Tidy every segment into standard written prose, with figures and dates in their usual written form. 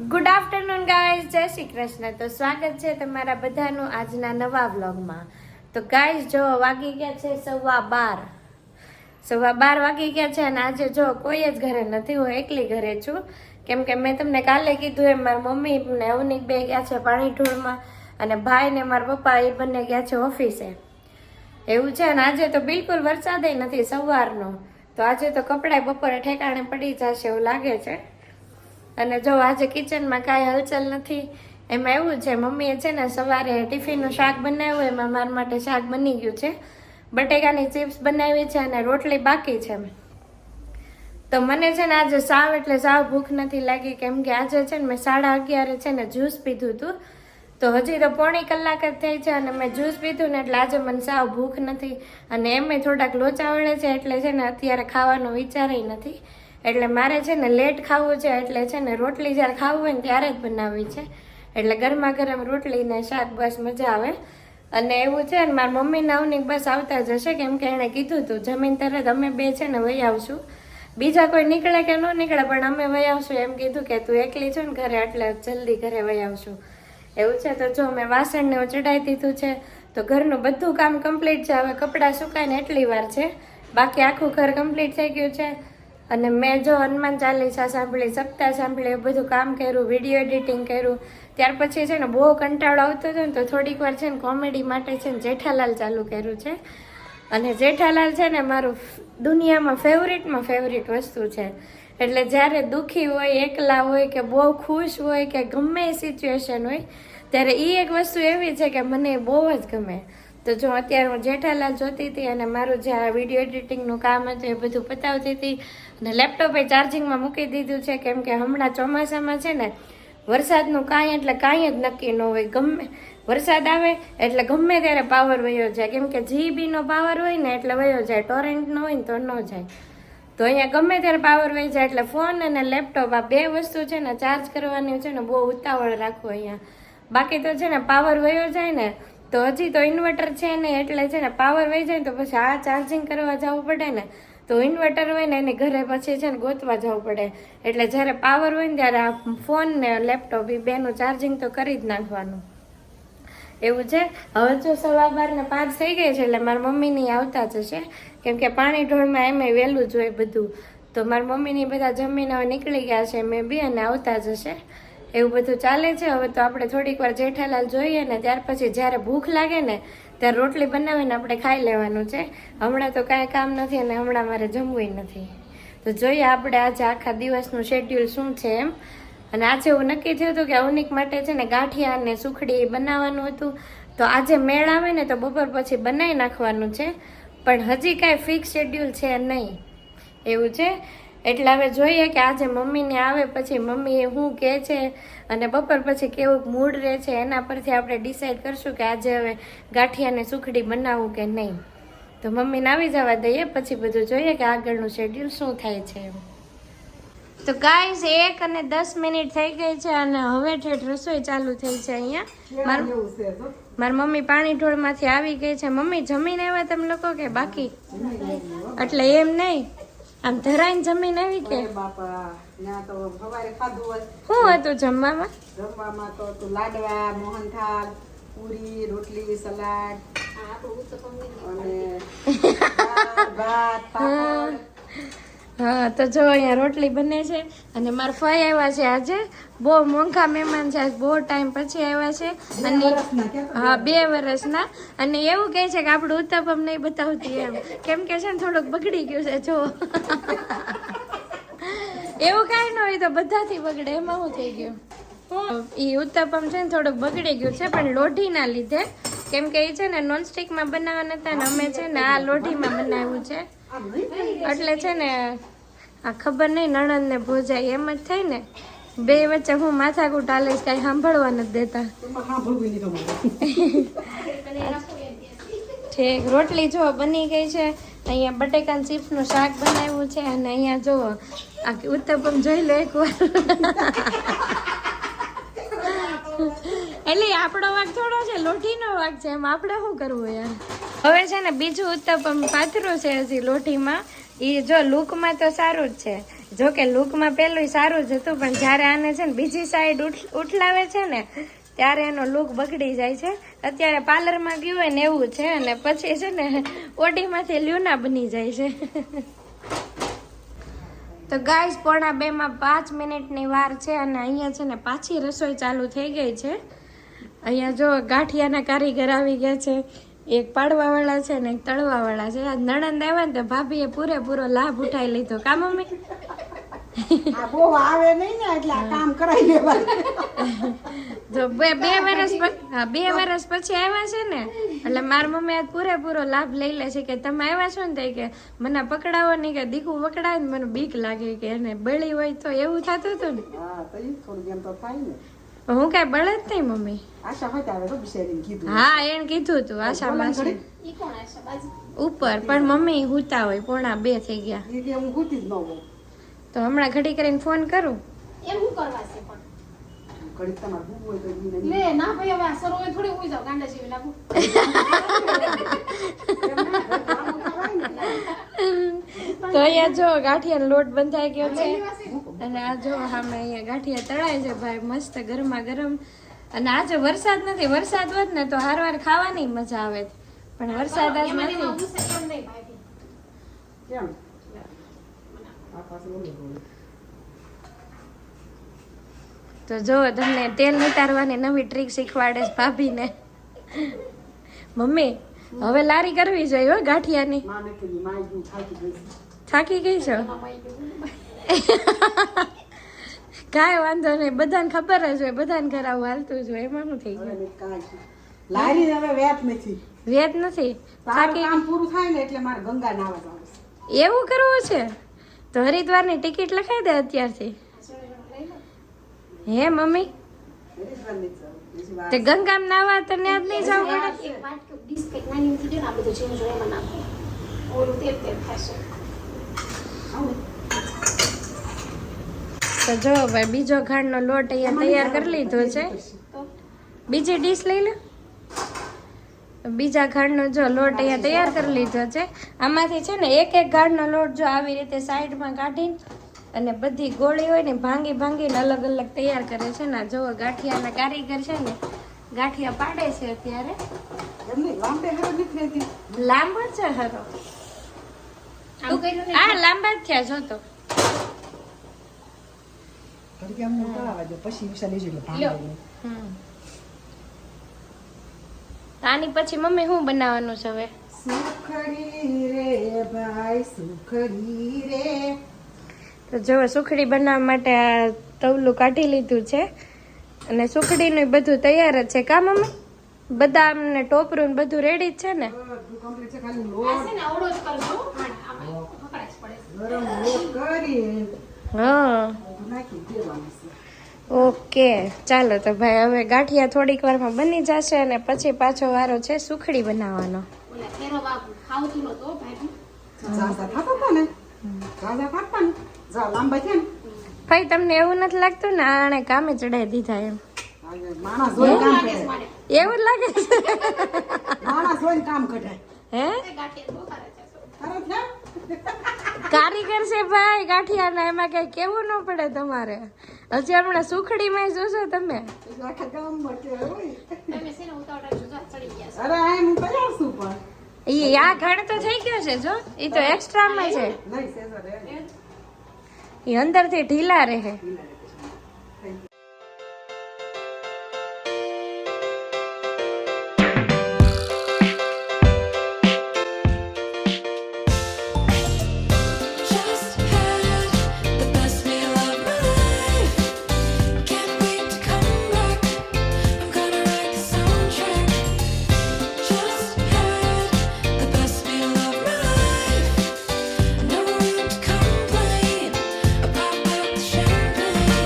Good afternoon guys, જય શ્રી કૃષ્ણ. તો સ્વાગત છે તમારા બધાનું આજના નવા વ્લોગમાં. તો ગાઈઝ જો વાગી ગયા છે 12:15 વાગી ગયા છે અને આજે જો કોઈ જ ઘરે નથી, હું એકલી ઘરે છું. કેમ કે મેં તમને કાલે કીધું એમ મારી મમ્મી ને અવનિક બે ગયા છે પાણી ઢોળમાં અને ભાઈ ને મારા પપ્પા એ બંને ગયા છે ઓફિસે. એવું છે અને આજે તો બિલકુલ વરસાદ નથી સવારનો, તો આજે તો કપડાં બપોરે ઠેકાણે પડી જશે એવું લાગે છે. અને જો આજે કિચનમાં કાંઈ હલચલ નથી. એમાં એવું છે મમ્મીએ છે ને સવારે ટિફિનનું શાક બનાવ્યું, એમાં મારા માટે શાક બની ગયું છે, બટેકાની ચિપ્સ બનાવી છે અને રોટલી બાકી છે. તો મને છે ને આજે સાવ એટલે સાવ ભૂખ નથી લાગી, કેમ કે આજે છે ને મેં 11:30 છે ને જ્યુસ પીધું હતું. તો હજી તો પોણી કલાક જ થઈ છે અને મેં જ્યુસ પીધું ને એટલે આજે મને સાવ ભૂખ નથી. અને એમે થોડાક લોચા વળે છે એટલે છે ને અત્યારે ખાવાનો વિચાર નથી. એટલે મારે છે ને લેટ ખાવું છે, એટલે છે ને રોટલી જ્યારે ખાવું હોય ને ત્યારે જ બનાવવી છે. એટલે ગરમા ગરમ રોટલી ને શાક બસ મજા આવે. અને એવું છે ને મારા મમ્મી નાવની બસ આવતા જ હશે, કેમ કે એણે કીધું હતું જમીન તરત અમે બે છે ને વહી આવશું. બીજા કોઈ નીકળે કે ન નીકળે પણ અમે વહી આવશું એમ કીધું કે તું એકલી છો ને ઘરે એટલે જલ્દી ઘરે વહી આવશું. એવું છે. તો જો મેં વાસણને ચડાવી દીધું છે, તો ઘરનું બધું કામ કમ્પ્લીટ છે. હવે કપડાં સુકાઈને એટલી વાર છે, બાકી આખું ઘર કમ્પ્લીટ થઈ ગયું છે. અને મેં જો હનુમાન ચાલીસા સાંભળી, સપ્તાહ સાંભળી, એ બધું કામ કર્યું, વિડીયો એડિટિંગ કર્યું. ત્યાર પછી છે ને બહુ કંટાળો આવતો હતો ને તો થોડીક વાર છે ને કોમેડી માટે છે ને જેઠાલાલ ચાલુ કર્યું છે. અને જેઠાલાલ છે ને મારું દુનિયામાં ફેવરિટ વસ્તુ છે. એટલે જ્યારે દુઃખી હોય, એકલા હોય કે બહુ ખુશ હોય કે ગમે એ સિચ્યુએશન હોય, ત્યારે એ એક વસ્તુ એવી છે કે મને બહુ જ ગમે. તો જો અત્યારે હું જેઠાલાલ જોતી હતી અને મારું જે આ વિડીયો એડિટિંગનું કામ હતું એ બધું પતાવતી હતી. અને લેપટોપે ચાર્જિંગમાં મૂકી દીધું છે, કેમ કે હમણાં ચોમાસામાં છે ને વરસાદનું કાંઈ એટલે કાંઈ જ નક્કી ન હોય. ગમે વરસાદ આવે એટલે ગમે ત્યારે પાવર વયો જાય, કેમ કે જીબીનો પાવર હોય ને એટલે વયો જાય, ટોરેન્ટનો હોય ને તો ન જાય. તો અહીંયા ગમે ત્યારે પાવર વહી જાય એટલે ફોન અને લેપટોપ આ બે વસ્તુ છે ને ચાર્જ કરવાની છે ને બહુ ઉતાવળ રાખવું અહીંયા. બાકી તો છે ને પાવર વયો જાય ને તો હજી તો ઇન્વર્ટર છે ને એટલે છે ને પાવર વહી જાય તો પછી આ ચાર્જિંગ કરવા જવું પડે ને, તો ઇન્વર્ટર હોય ને એની ઘરે પછી છે ને ગોતવા જવું પડે. એટલે જ્યારે પાવર હોય ને ત્યારે આ ફોન ને લેપટોપ એ બેનું ચાર્જિંગ તો કરી જ નાખવાનું. એવું છે. હવે જો 12:15 થઈ ગઈ છે એટલે મારા મમ્મીની આવતા જ હશે, કેમ કે પાણી ઢોળમાં એમ વહેલું જ હોય બધું. તો મારા મમ્મીની બધા જમીન હવે નીકળી ગયા છે, મેં બી અને આવતા જ હશે. એવું બધું ચાલે છે. હવે તો આપણે થોડીક વાર જેઠાલાલ જોઈએ ને ત્યાર પછી જ્યારે ભૂખ લાગે ને ત્યારે રોટલી બનાવીને આપણે ખાઈ લેવાનું છે. હમણાં તો કાંઈ કામ નથી અને હમણાં મારે જમવું નથી. તો જોઈએ આપણે આજે આખા દિવસનું શેડ્યુલ શું છે એમ. અને આજે એવું નક્કી થયું હતું કે અવનિક માટે છે ને ગાંઠિયા અને સુખડી બનાવવાનું હતું. તો આજે મેળ આવે ને તો બપોર પછી બનાવી નાખવાનું છે, પણ હજી કાંઈ ફિક્સ શેડ્યુલ છે નહીં. એવું છે. એટલે હવે જોઈએ કે આજે મમ્મીને આવે પછી મમ્મી શું કહે છે અને બપોર પછી કેવું મૂડ રહે છે એના પરથી આપણે ડિસાઈડ કરશું કે આજે હવે ગાંઠિયાને સુખડી બનાવવું કે નહીં. તો મમ્મીને આવી જવા દઈએ પછી બધું જોઈએ કે આગળનું શેડ્યુલ શું થાય છે એમ. તો ગાઈઝ 1:10 થઈ ગઈ છે અને હવે ઠેઠ રસોઈ ચાલુ થઈ છે અહીંયા. મારી મમ્મી પાણી ઢોળમાંથી આવી ગઈ છે. મમ્મી જમીને આવ્યા તમે લોકો કે બાકી? એટલે એમ નહીં, આમ ધરાઈને જમીને આવી કે શું હતું જમવામાં? જમવામાં તો હતું લાડવા, મોહનથાળ, પૂરી, રોટલી, સલાડ અને ભાત, પાપડ. હા તો જો અહીંયા રોટલી બને છે અને મારા ફઈ આવ્યા છે આજે. બહુ મોંઘા મહેમાન છે, બહુ ટાઈમ પછી આવ્યા છે. અને હા 2 વર્ષના. અને એવું કહે છે કે આપણું ઉત્તપમ નહીં બતાવતી એમ, કેમ કે છે ને થોડુંક બગડી ગયું છે. જો એવું કાંઈ ન હોય તો બધાથી બગડે, એમાં શું થઈ ગયું? એ ઉત્તપમ છે ને થોડુંક બગડી ગયું છે, પણ લોઢીના લીધે, કેમ કે એ છે ને નોનસ્ટિકમાં બનાવવા નતા ને અમે છે ને આ લોઢીમાં બનાવ્યું છે. એટલે છે ને આ ખબર નહીં નણંદ ને ભોજાય એમ જ થાય ને, બે વચ્ચે હું માથાકૂટ હાલે કઈ સાંભળવા નથી દેતા. ઠીક. રોટલી જો બની ગઈ છે. અહીંયા બટેકાના ચિપ્સનું શાક બનાવ્યું છે અને અહીંયા જો આ ઉત્તપમ જોઈ લો એકવાર. એટલે આપણો વાગ થોડો છે, લોઢીનો વાગ છે, એમ આપણે શું કરવું યાર. હવે છે ને બીજું ઉત્તપમ પાથરું છે હજી લોઢીમાં. એ જો લુકમાં તો સારું જ છે, જો કે લુકમાં પેલું સારું જ હતું, પણ જ્યારે આને છે ને બીજી સાઈડ ઉઠલાવે છે ને ત્યારે એનો લુક બગડી જાય છે. અત્યારે પાર્લરમાં ગયું હોય ને એવું છે, અને પછી છે ને ઓડીમાંથી લ્યુના બની જાય છે. તો ગાઈસ 1:45 માં 5 મિનિટની વાર છે, અને અહીંયા છે ને પાછી રસોઈ ચાલુ થઈ ગઈ છે. અહીંયા જો ગાંઠિયાના કારીગર આવી ગયા છે, એક પાડવા વાળા છે ને એક તળવા વાળા છે. આજ નણંદ આવ્યા ને તો ભાભીએ પૂરેપૂરો લાભ ઉઠાઈ લીધો. કા મમ્મી? આ બહુ આવે નહીં ને એટલે આ કામ કરાવી લેવાય. જો બે વર્ષ પછી આવ્યા છે ને, એટલે મારી મમ્મી આજ પૂરેપૂરો લાભ લઈ લે છે કે તમે આવ્યા છો ને તો કે મને પકડાવો નહીં, કે દીકું પકડાવે ને મને બીક લાગે કે એને બળી હોય તો એવું થતું હતું ને. હા તો ઈ થોડું એમ તો થાય ને. હું કઈ બળે જ નહીં મમ્મી. આશા હોય આવે તો બિચારીને કીધું. હા એને કીધું તું આશા માસી ઉપર, પણ મમ્મી હુતા હોય 1:45 થઈ ગયા. ઈ કે હું ગૂતી જ ન હોઉં. તો હમણાં ઘડી કરીને ફોન કરું. એમ હું કરવા છે પણ ઘડીક તમારે ભૂખ હોય તો ઈ નહીં. લે ના ભાઈ હવે આ સરોએ થોડી હોઈ જાવ ગાંડા જેવી લાગુ. તો અહીંયા જો ગાંઠિયાનો લોટ બંધાઈ ગયો છે, અને આ જો સામે અહીંયા ગાંઠિયા તળાય છે ભાઈ મસ્ત ગરમા ગરમ. અને આજે વરસાદ નથી, વરસાદ હોત ને તો હારવાર ખાવાની મજા આવે, પણ વરસાદ આજ એમાં નથી. ઉસે કેમ નહીં ભાઈ કેમ? આ પાછું ઓલું બોલે. તો જો તમને તેલ નિતારવાની નવી ટ્રીક શીખવાડે છે ભાભીને. મમ્મી હવે લારી કરવી જોઈએ હો ગાંઠિયાની. માને કીધું માય ગયું થાકી ગઈ. થાકી ગઈ છો? કાંઈ વાંધો નહીં, બધાને ખબર જ હોય, બધાને ઘર આવું હાલતું જ હોય, એમાં શું થઈ હવે ગયું? મેં કાંઈ લારી હવે વેત નથી. વેદ નથી તારું થાકી કામ પૂરું થાય ને એટલે મારે ગંગા નાવા જવું છે. એવું કરવું છે તો હરિદ્વારની ટિકિટ લખાઈ દે અત્યારથી. હે મમ્મી હરિદ્વાર નથી જવું. બીજી વાર તે ગંગામાં નાવા તો ન્યા જ નહીં જવું પડે? એક વાટકો બિસ્કિટ નાની મૂકી દે ને આ બધું જેમ જો એમાં નાખો ઓલું તેલ થશે. આવું. તો જો ભાઈ બીજો ખાંડનો લોટ અહીંયા તૈયાર કરી લીધો છે. તો બીજી ડીશ લઈ લે. બીજા ખાંડનો જો લોટ અહીંયા તૈયાર કરી લીધો છે. આમાંથી છે ને એક એક ખાંડનો લોટ જો આવી રીતે સાઈડમાં કાઢીને અને બધી ગોળી હોય ને ભાંગીને અલગ અલગ તૈયાર કરે છે ને. જો ગાંઠિયાના કારીગર છે ને ગાંઠિયા પાડે છે અત્યારે. એમ નહીં, લાંબે હારે નથી રહેતી. લાંબો છે હરો. આમ કર્યું ને હા લાંબા જ થયા જો તો. ઘડીક એમ નહીં કરાવવા દો, પછી વિશાલ લેજો એટલે ભાંગે નહીં. તો આની પછી મમ્મી શું બનાવવાનું છે હવે? સુખડી રે ભાઈ સુખડી રે. તો જો સુખડી બનાવવા માટે આ તવલું કાઢી લીધું છે, અને સુખડીનું બધું તૈયાર જ છે. કા મમ્મી? બદામ ને ટોપરું ને બધું રેડી જ છે ને? બધું complete છે, ખાલી આ લોટ છે ને આવડો જ કરજો આમાં પકડાય પડે. ગરમ લોટ કરી હા બધું નાખી દેવાનું છે. ઓકે ચાલો તો ભાઈ હવે ગાંઠિયા થોડીક વારમાં બની જશે, અને પછી પાછો વારો છે સુખડી બનાવવાનો. ઓલા ફેરો બાબુ ખાવતું નતો ભાઈ. ઝાઝા થતા હતા ને, ઝાઝા થતા ને, જા લાંબા થયા ને. ભાઈ તમને એવું નથી લાગતું ને આણે કામે ચડાવી દીધા એમ? આજે માણસ જોઈને કામ લાગે છે કઢાય. મને એવું જ લાગે છે? માણસ જોઈને કામ કઢાય. હે તે ગાંઠિયા બહુ સારા છે. ખરું છે? કારીગર છે ભાઈ ગાંઠિયાના, એમાં કઈ કેવું ન પડે તમારે. હજી હમણાં સુખડીમાં જોશો તમે. એટલે આખા ગામમાં કે હોય. તમે છે ને ઉતાવળ રાખજો જો ચડી ગયા છે. અરે આ હું તૈયાર છું પણ. ઈ આ ઘણ તો થઈ ગયો છે જો, ઈ તો એક્સ્ટ્રામાં છે. નહીં સેઝર રે. ઈ અંદરથી ઢીલા રહે. Just had the best meal of my life. Can't wait to come back. I'm gonna write the soundtrack. Just had the best meal of my life. No room to complain. I pop out the champagne.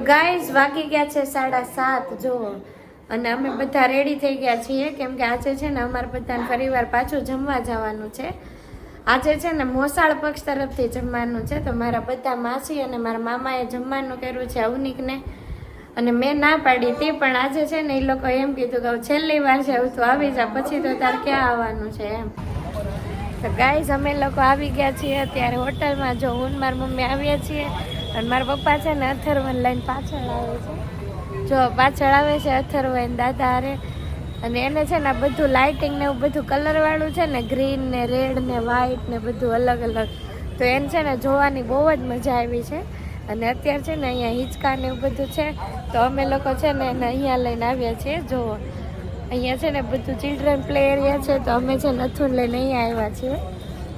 Guys વાગી ગયા છે 7:30 જો, અને અમે બધા ready થઈ ગયા છીએ કેમ કે આજે છે ને અમારે બધાને ફરીવાર પાછું જમવા જવાનું છે. આજે છે ને મોસાળ પક્ષ તરફથી જમવાનું છે, તો મારા બધા માસી અને મારા મામાએ જમવાનું કર્યું છે અવનિકને, અને મેં ના પાડી હતી, પણ આજે છે ને એ લોકો એમ કીધું કે છેલ્લી વાર છે તું આવી જા, પછી તો તાર ક્યાં આવવાનું છે એમ. તો ગાઈઝ અમે લોકો આવી ગયા છીએ અત્યારે હોટલમાં. જો હું મારી મમ્મી આવ્યા છીએ અને મારા પપ્પા છે ને અથર્વન લઈને પાછળ આવે છે. જો પાછળ આવે છે અથર્વન દાદા હારે, અને એને છે ને બધું લાઇટિંગ ને એવું બધું કલર વાળું છે ને, ગ્રીન ને રેડ ને વ્હાઈટ ને બધું અલગ અલગ, તો એને છે ને જોવાની બહુ જ મજા આવી છે. અને અત્યારે છે ને અહીંયા હિંચકા ને એવું બધું છે, તો અમે લોકો છે ને એને અહીંયા લઈને આવ્યા છીએ. જુઓ અહીંયા છે ને બધું ચિલ્ડ્રન પ્લે એરિયા છે, તો અમે છે ને નથુન લઈને અહીંયા આવ્યા છીએ.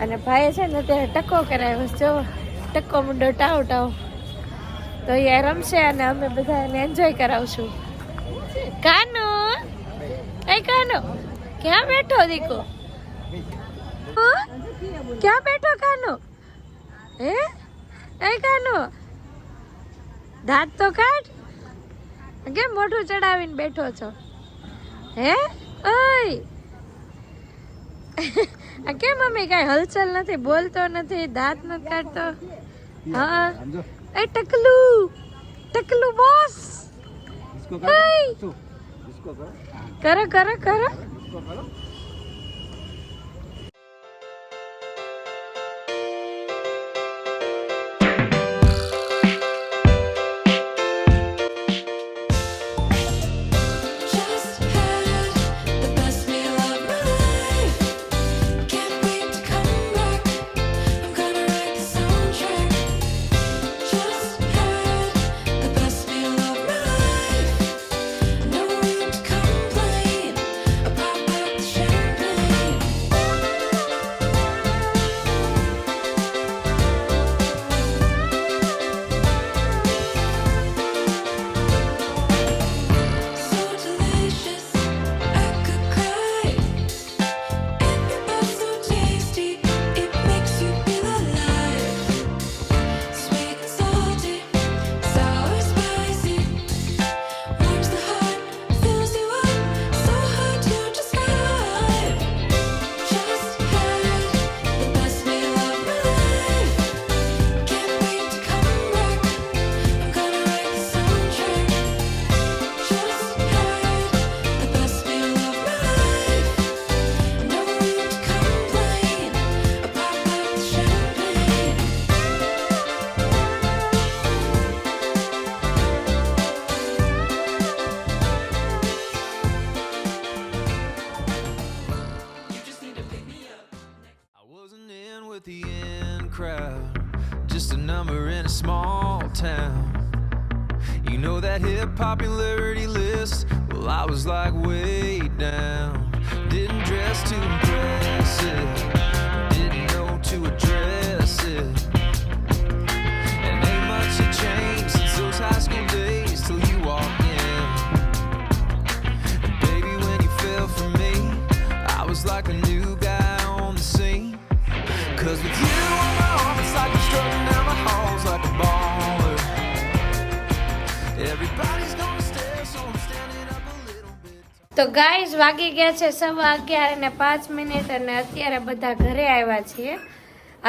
અને ભાઈએ છે ને અત્યારે ટકો કરાવ્યો છે, જો ટકો મુંડો ટાવ ટાવ, તો અહીંયા રમશે અને અમે બધા એને એન્જોય કરાવશું. કાનો એ કાનો ક્યાં બેઠો દીકો, ક્યાં બેઠો કાનો, હે એ કાનો દાંત તો કાઢ, કેમ મોઢું ચડાવીને બેઠો છો હે, ઓય કેમ મમ્મી કઈ હલચલ નથી, બોલતો નથી, દાંત નથી કાઢતો? હા એ ટકલું ટકલું બોસ, કરો કરો કરો. Just had the best meal of my life. Can't wait to come back. I'm gonna write the soundtrack. Just had the best meal of my life. No room to complain. I pop out the champagne. So delicious, I could cry. Every bite so tasty, it makes you feel alive. Sweet and salty, sour spicy, warms the heart, fills you up, so hard to describe. Just had the best meal of my life. Can't wait to come back. I'm gonna write the soundtrack. Just had the best meal of my life. No room to complain. I pop out the champagne. I wasn't in with the in crowd, just a number in a small town. You know that hip popularity list? Well, I was like way down. Didn't dress too impressive, didn't know to address it. And ain't much had changed since those high school days till you walked in. And baby, when you fell for me, I was like a new guy on the scene. 'Cause with you on my arm, it's like I'm strutting down the halls like a baller. Everybody's gonna stare, so I'm standing up a little bit. તો guys વાગી ગયા છે 11:05 અને અત્યારે બધા ઘરે આવ્યા છીએ.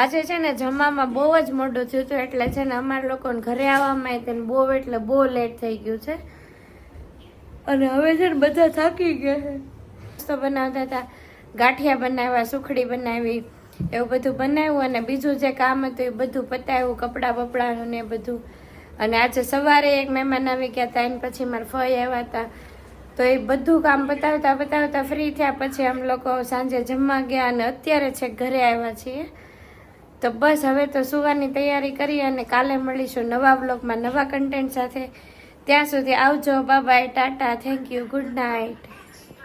આજે છે ને જમવામાં બહુ જ મોડું થયું હતું, એટલે છે ને અમારા લોકોને ઘરે આવવામાં તેને બહુ લેટ થઈ ગયું છે. અને હવે છે ને બધા થાકી ગયા છે. નાસ્તો બનાવતા હતા, ગાંઠિયા બનાવ્યા, સુખડી બનાવી, એવું બધું બનાવ્યું, અને બીજું જે કામ હતું એ બધું પતાવ્યું, કપડાં બપડાનું ને બધું. અને આજે સવારે એક મહેમાન આવી ગયા હતા, એને પછી મારા ફઈ આવ્યા હતા, તો એ બધું કામ પતાવતા ફ્રી થયા. પછી અમે લોકો સાંજે જમવા ગયા અને અત્યારે છેક ઘરે આવ્યા છીએ. તો બસ હવે તો સુવાની તૈયારી કરી અને કાલે મળીશું નવા વ્લોગમાં નવા કન્ટેન્ટ સાથે. ત્યાં સુધી આવજો, bye bye, Tata, thank you, good night.